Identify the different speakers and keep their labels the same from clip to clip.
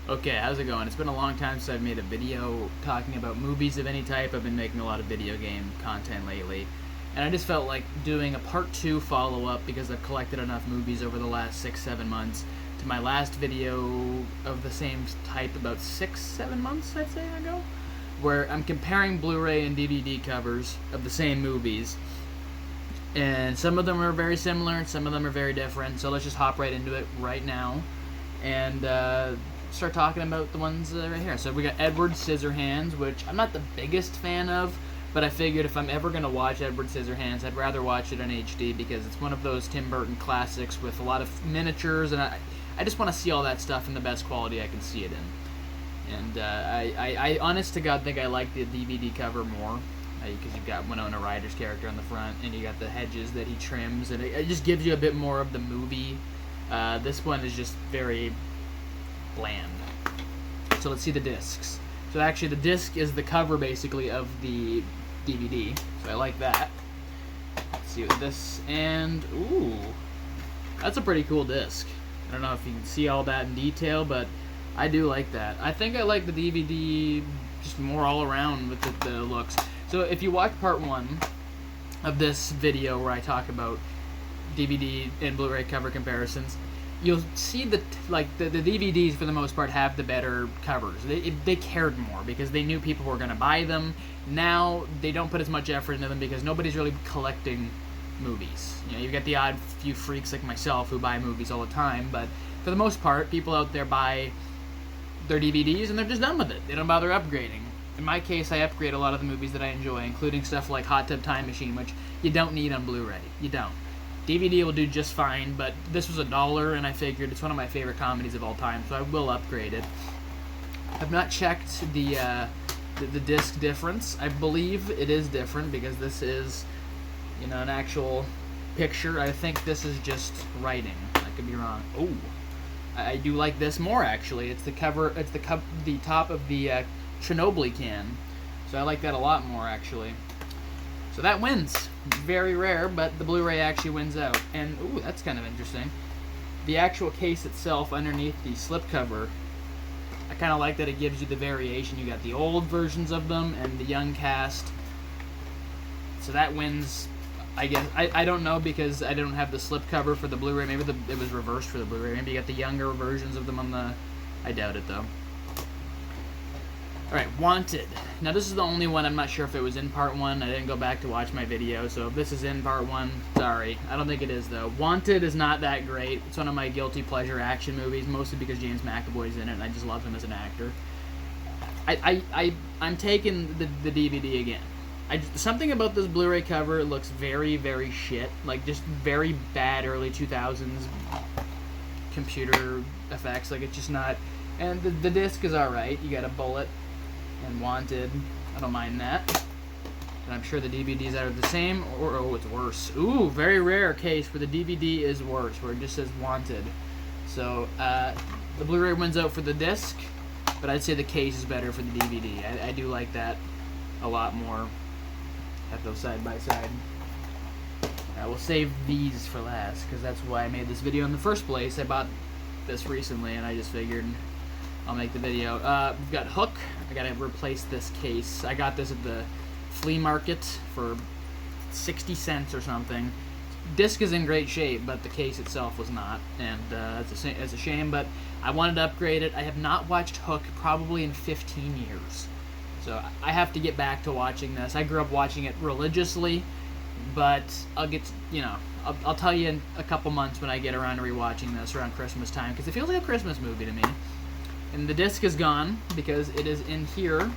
Speaker 1: Okay, how's it going? It's been a long time since I've made a video talking about movies of any type. I've been making a lot of video game content lately. And I just felt like doing a part 2 follow-up because I've collected enough movies over the last 6-7 months to my last video of the same type about 6-7 months, I'd say, ago, where I'm comparing Blu-ray and DVD covers of the same movies. And some of them are very similar and some of them are very different. So let's just hop right into it right now and start talking about the ones right here. So we got Edward Scissorhands, which I'm not the biggest fan of, but I figured if I'm ever going to watch Edward Scissorhands, I'd rather watch it in HD because it's one of those Tim Burton classics with a lot of miniatures, and I just want to see all that stuff in the best quality I can see it in. And I honest to God think I like the DVD cover more, because you've got Winona Ryder's character on the front, and you got the hedges that he trims, and it just gives you a bit more of the movie. This one is just very bland. So let's see the discs. So actually the disc is the cover basically of the DVD, so I like that. Let's see what this, and ooh, that's a pretty cool disc. I don't know if you can see all that in detail, but I do like that. I think I like the DVD just more all around with the looks. So if you watch part 1 of this video where I talk about DVD and Blu-ray cover comparisons, you'll see that the DVDs for the most part have the better covers. They cared more because they knew people were going to buy them. Now they don't put as much effort into them because nobody's really collecting movies. You know, you've got the odd few freaks like myself who buy movies all the time, but for the most part, people out there buy their DVDs and they're just done with it. They don't bother upgrading. In my case, I upgrade a lot of the movies that I enjoy, including stuff like Hot Tub Time Machine, which you don't need on Blu-ray. You don't. DVD will do just fine, but this was $1, and I figured it's one of my favorite comedies of all time, so I will upgrade it. I've not checked the disc difference. I believe it is different because this is, you know, an actual picture. I think this is just writing. I could be wrong. Oh, I do like this more actually. It's the cover. It's the top of the Chernobyl can, so I like that a lot more actually. So that wins. Very rare, but the Blu-ray actually wins out. And, ooh, that's kind of interesting. The actual case itself underneath the slipcover, I kind of like that it gives you the variation. You got the old versions of them and the young cast. So that wins, I guess. I don't know because I don't have the slipcover for the Blu-ray. Maybe it was reversed for the Blu-ray. Maybe you got the younger versions of them on the... I doubt it, though. Alright, Wanted. Now this is the only one, I'm not sure if it was in part 1, I didn't go back to watch my video, so if this is in part 1, sorry. I don't think it is though. Wanted is not that great. It's one of my guilty pleasure action movies, mostly because James McAvoy's in it, and I just love him as an actor. I'm taking the DVD again. Something about this Blu-ray cover, it looks very, very shit. Like, just very bad early 2000s computer effects. Like, it's just not... And the disc is alright. You got a bullet and Wanted. I don't mind that. And I'm sure the DVDs are the same, or oh, it's worse. Ooh, very rare case where the DVD is worse, where it just says Wanted. So, the Blu-ray wins out for the disc, but I'd say the case is better for the DVD. I do like that a lot more. Have those side by side. I will save these for last, because that's why I made this video in the first place. I bought this recently, and I just figured I'll make the video. We've got Hook. I gotta replace this case. I got this at the flea market for 60 cents or something. Disc is in great shape, but the case itself was not, and it's a shame, but I wanted to upgrade it. I have not watched Hook probably in 15 years, so I have to get back to watching this. I grew up watching it religiously, but I'll get, you know, I'll tell you in a couple months when I get around to rewatching this around Christmas time, because it feels like a Christmas movie to me. And the disc is gone because it is in here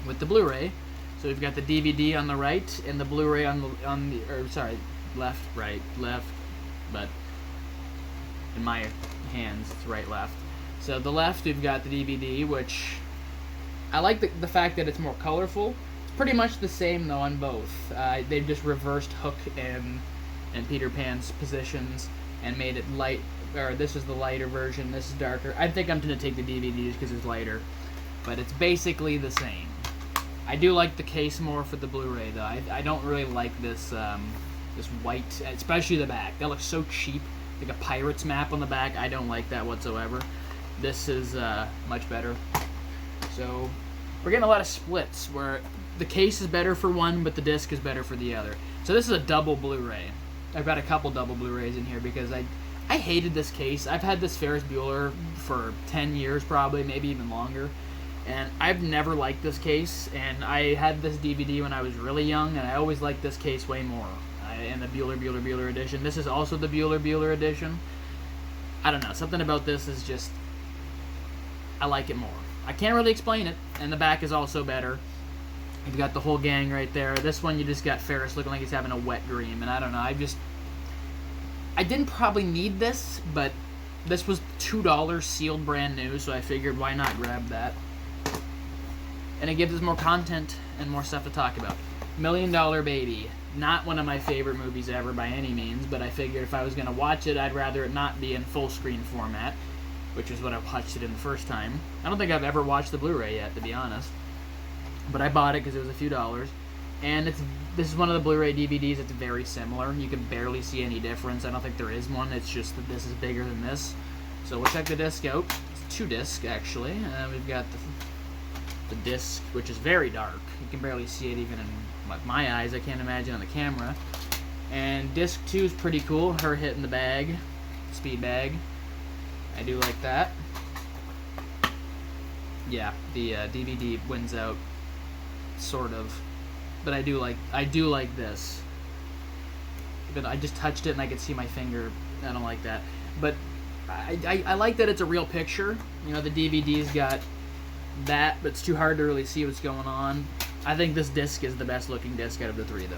Speaker 1: with the Blu-ray. So we've got the DVD on the right and the Blu-ray left, right, left, but in my hands it's right, left. So the left we've got the DVD, which I like the fact that it's more colorful. It's pretty much the same though on both. They've just reversed Hook and Peter Pan's positions and made it light. Or this is the lighter version, this is darker. I think I'm going to take the DVDs because it's lighter, but it's basically the same. I do like the case more for the Blu-ray though. I don't really like this this white, especially the back. That looks so cheap, like a pirate's map on the back. I don't like that whatsoever. This is much better. So we're getting a lot of splits where the case is better for one, but the disc is better for the other. So this is a double Blu-ray. I've got a couple double Blu-rays in here because I hated this case. I've had this Ferris Bueller for 10 years probably, maybe even longer. And I've never liked this case. And I had this DVD when I was really young, and I always liked this case way more. And the Bueller edition. This is also the Bueller edition. I don't know. Something about this is just... I like it more. I can't really explain it. And the back is also better. You've got the whole gang right there. This one, you just got Ferris looking like he's having a wet dream. And I don't know. I didn't probably need this, but this was $2 sealed brand new, so I figured why not grab that. And it gives us more content and more stuff to talk about. $1 Million Baby. Not one of my favorite movies ever by any means, but I figured if I was going to watch it, I'd rather it not be in full screen format, which is what I watched it in the first time. I don't think I've ever watched the Blu-ray yet, to be honest. But I bought it because it was a few dollars. And this is one of the Blu-ray DVDs that's very similar. You can barely see any difference. I don't think there is one. It's just that this is bigger than this. So we'll check the disc out. It's 2 discs, actually. We've got the disc, which is very dark. You can barely see it even in my eyes. I can't imagine on the camera. And disc 2 is pretty cool. Her hitting the bag. Speed bag. I do like that. Yeah, the DVD wins out. Sort of. But I do like this. But I just touched it and I could see my finger. I don't like that. But I like that it's a real picture. You know, the DVD's got that, but it's too hard to really see what's going on. I think this disc is the best looking disc out of the 3, though.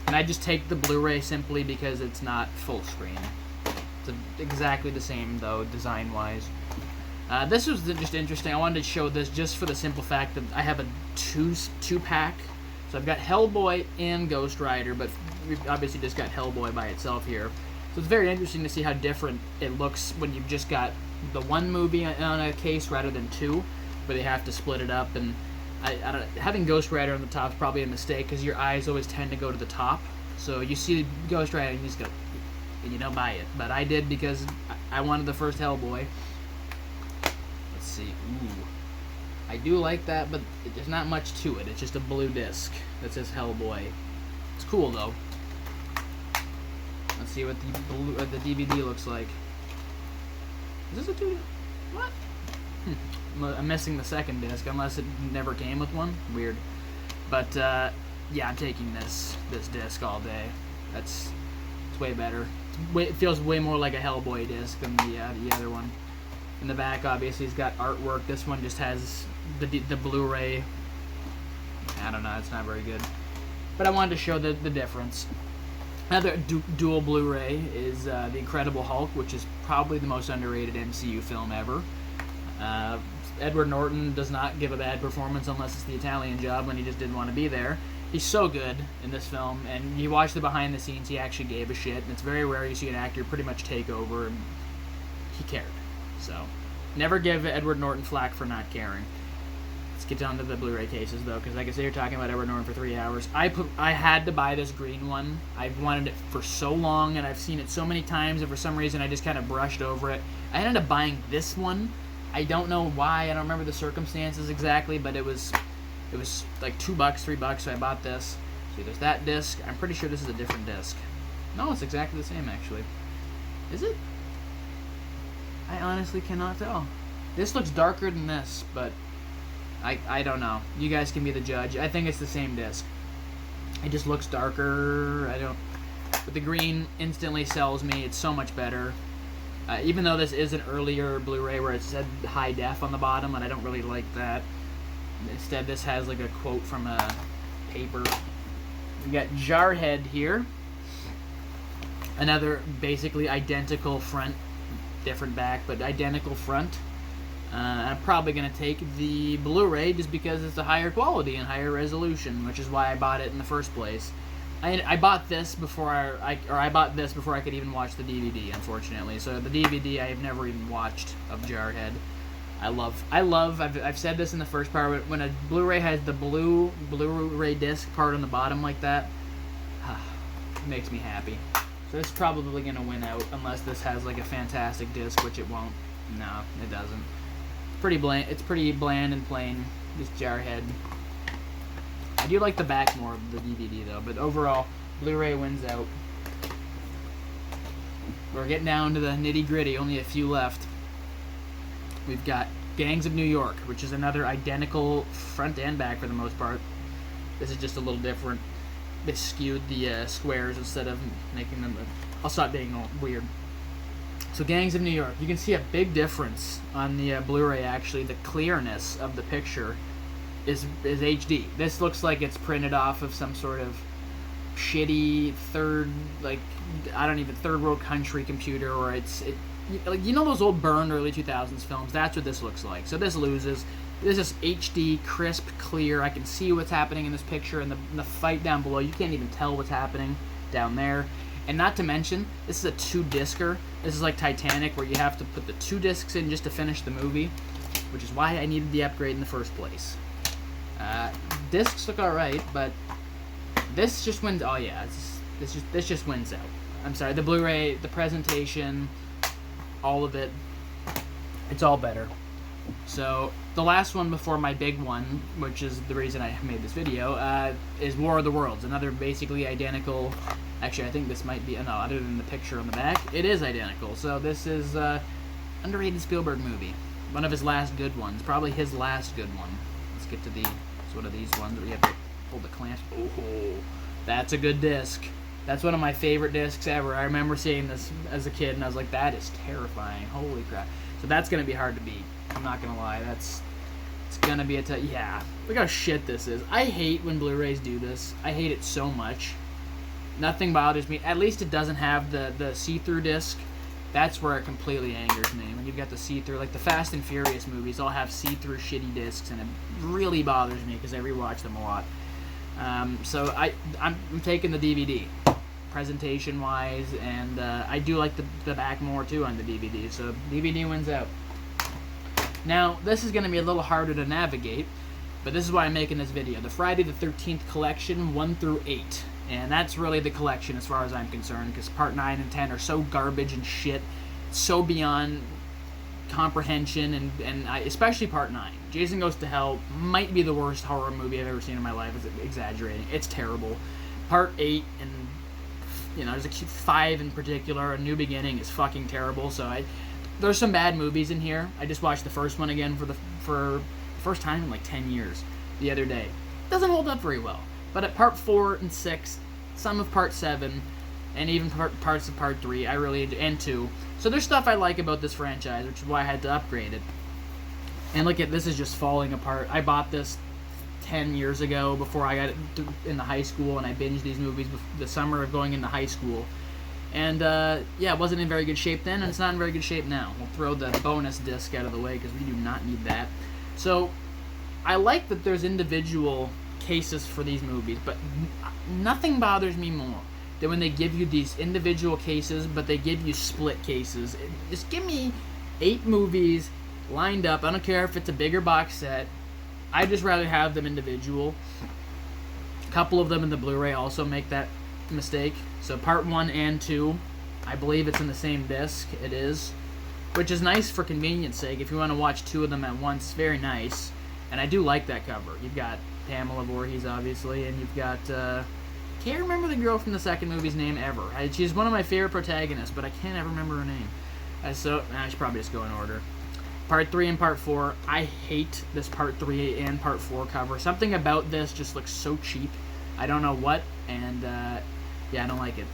Speaker 1: And I just take the Blu-ray simply because it's not full screen. It's exactly the same, though, design-wise. This was just interesting. I wanted to show this just for the simple fact that I have a two-pack. So I've got Hellboy and Ghost Rider, but we've obviously just got Hellboy by itself here. So it's very interesting to see how different it looks when you've just got the one movie on a case rather than 2, where they have to split it up. And I don't, having Ghost Rider on the top is probably a mistake because your eyes always tend to go to the top. So you see Ghost Rider and you just go, and you don't buy it. But I did because I wanted the first Hellboy. Let's see. Ooh. I do like that, but there's not much to it. It's just a blue disc that says Hellboy. It's cool, though. Let's see what the DVD looks like. Is this a 2? What? I'm missing the second disc, unless it never came with one. Weird. But, yeah, I'm taking this disc all day. It's way better. It feels way more like a Hellboy disc than the other one. In the back, obviously, it's got artwork. This one just has the Blu-ray. I don't know, it's not very good. But I wanted to show the difference. Another dual Blu-ray is The Incredible Hulk, which is probably the most underrated MCU film ever. Edward Norton does not give a bad performance unless it's the Italian Job when he just didn't want to be there. He's so good in this film, and you watch the behind the scenes, he actually gave a shit, and it's very rare you see an actor pretty much take over, and he cared. So, never give Edward Norton flack for not caring. Let's get down to the Blu-ray cases, though, because like I say, you're talking about Edward Norton for 3 hours. I had to buy this green one. I've wanted it for so long, and I've seen it so many times, and for some reason I just kind of brushed over it. I ended up buying this one. I don't know why. I don't remember the circumstances exactly, but it was like $2, $3, so I bought this. See, there's that disc. I'm pretty sure this is a different disc. No, it's exactly the same, actually. Is it? I honestly cannot tell. This looks darker than this, but I don't know. You guys can be the judge. I think it's the same disc. It just looks darker. But the green instantly sells me. It's so much better. Even though this is an earlier Blu-ray where it said high def on the bottom, and I don't really like that. Instead, this has like a quote from a paper. We got Jarhead here. Another basically identical front, different back, but identical front. I'm probably going to take the Blu-ray just because it's a higher quality and higher resolution, which is why I bought it in the first place. I bought this before I bought this before I could even watch the DVD, unfortunately. So the DVD I have never even watched of Jarhead. I've said this in the first part, when a Blu-ray has the Blu-ray disc part on the bottom like that, it makes me happy. So it's probably going to win out unless this has like a fantastic disc, which it won't. No, it doesn't. Pretty bland. It's pretty bland and plain. This Jarhead. I do like the back more of the DVD though, but overall, Blu-ray wins out. We're getting down to the nitty-gritty. Only a few left. We've got Gangs of New York, which is another identical front and back for the most part. This is just a little different. They skewed the squares instead of making them... I'll stop being all weird. So Gangs of New York. You can see a big difference on the Blu-ray, actually. The clearness of the picture is HD. This looks like it's printed off of some sort of shitty third world country computer, or like, you know those old burned early 2000s films? That's what this looks like. So this loses. This is HD, crisp, clear. I can see what's happening in this picture, and the fight down below, you can't even tell what's happening down there. And not to mention, this is a 2-discer. This is like Titanic, where you have to put the 2 discs in just to finish the movie, which is why I needed the upgrade in the first place. Discs look alright, but this just wins. Oh yeah, this just wins out. I'm sorry, the Blu-ray, the presentation, all of it, it's all better. So the last one before my big one, which is the reason I made this video, is War of the Worlds. Another basically identical. Actually, I think this might be, no, other than the picture on the back, it is identical. So this is underrated Spielberg movie. One of his last good ones. Probably his last good one. Let's get to one of these ones where you have to pull the clamps. Oh, that's a good disc. That's one of my favorite discs ever. I remember seeing this as a kid, and I was like, that is terrifying. Holy crap. So that's going to be hard to beat. I'm not going to lie. It's going to be yeah. Look how shit this is. I hate when Blu-rays do this. I hate it so much. Nothing bothers me. At least it doesn't have the see-through disc. That's where it completely angers me. When you've got the see-through, like the Fast and Furious movies all have see-through shitty discs, and it really bothers me because I rewatch them a lot. So I'm taking the DVD, presentation-wise, and I do like the back more too on the DVD. So DVD wins out. Now this is going to be a little harder to navigate, but this is why I'm making this video. The Friday the 13th collection, 1 through 8. And that's really the collection as far as I'm concerned, because part 9 and 10 are so garbage and shit, so beyond comprehension, and especially part 9. Jason Goes to Hell might be the worst horror movie I've ever seen in my life. Is exaggerating. It's terrible. Part 8 and, there's a 5 in particular, A New Beginning, is fucking terrible. So there's some bad movies in here. I just watched the first one again for the first time in like 10 years the other day. Doesn't hold up very well. But at part 4 and 6, some of part 7, and even parts of part 3, I really enjoy, and 2. So there's stuff I like about this franchise, which is why I had to upgrade it. And look at this, is just falling apart. I bought this 10 years ago before I got into high school, and I binged these movies the summer of going into high school. And yeah, it wasn't in very good shape then, and it's not in very good shape now. We'll throw the bonus disc out of the way because we do not need that. So I like that there's individual cases for these movies, but nothing bothers me more than when they give you these individual cases, but they give you split cases. Just give me 8 movies lined up. I don't care if it's a bigger box set. I'd just rather have them individual. A couple of them in the Blu-ray also make that mistake. So part 1 and 2, I believe it's in the same disc. It is, which is nice for convenience sake. If you want to watch 2 of them at once, very nice. And I do like that cover. You've got Pamela Voorhees, obviously, and you've got, can't remember the girl from the second movie's name ever. She's one of my favorite protagonists, but I can't ever remember her name. I should probably just go in order. Part 3 and Part 4, I hate this Part 3 and Part 4 cover. Something about this just looks so cheap. I don't know what, and, yeah, I don't like it.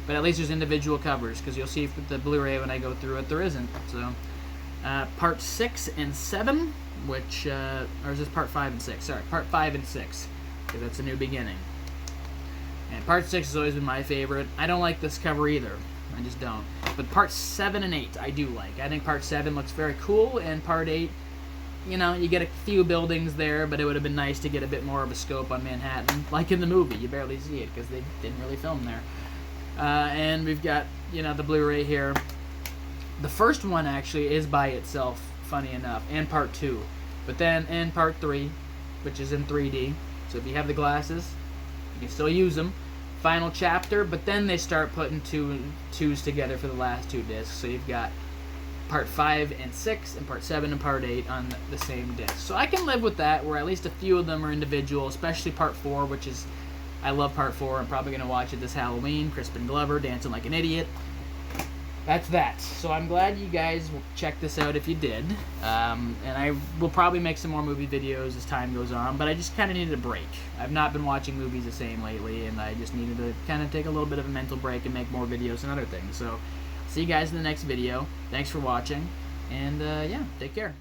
Speaker 1: But at least there's individual covers, because you'll see with the Blu-ray when I go through it, there isn't. So, Part 6 and 7, which, or is this Part 5 and 6? Sorry, Part 5 and 6, because that's A New Beginning. And Part 6 has always been my favorite. I don't like this cover either. I just don't. But Part 7 and 8, I do like. I think Part 7 looks very cool, and Part 8, you get a few buildings there, but it would have been nice to get a bit more of a scope on Manhattan. Like in the movie, you barely see it, because they didn't really film there. And we've got, the Blu-ray here. The first one, actually, is by itself, funny enough, and Part 2. But then, and Part 3, which is in 3D. So if you have the glasses, you can still use them. final chapter, but then they start putting twos together for the last 2 discs. So you've got part 5 and 6 and part 7 and part 8 on the same disc. So I can live with that, where at least a few of them are individual, especially part 4, which is, I love part 4. I'm probably going to watch it this Halloween. Crispin Glover dancing like an idiot. That's that. So I'm glad you guys checked this out if you did. And I will probably make some more movie videos as time goes on, but I just kind of needed a break. I've not been watching movies the same lately, and I just needed to kind of take a little bit of a mental break and make more videos and other things. So see you guys in the next video. Thanks for watching, and yeah, take care.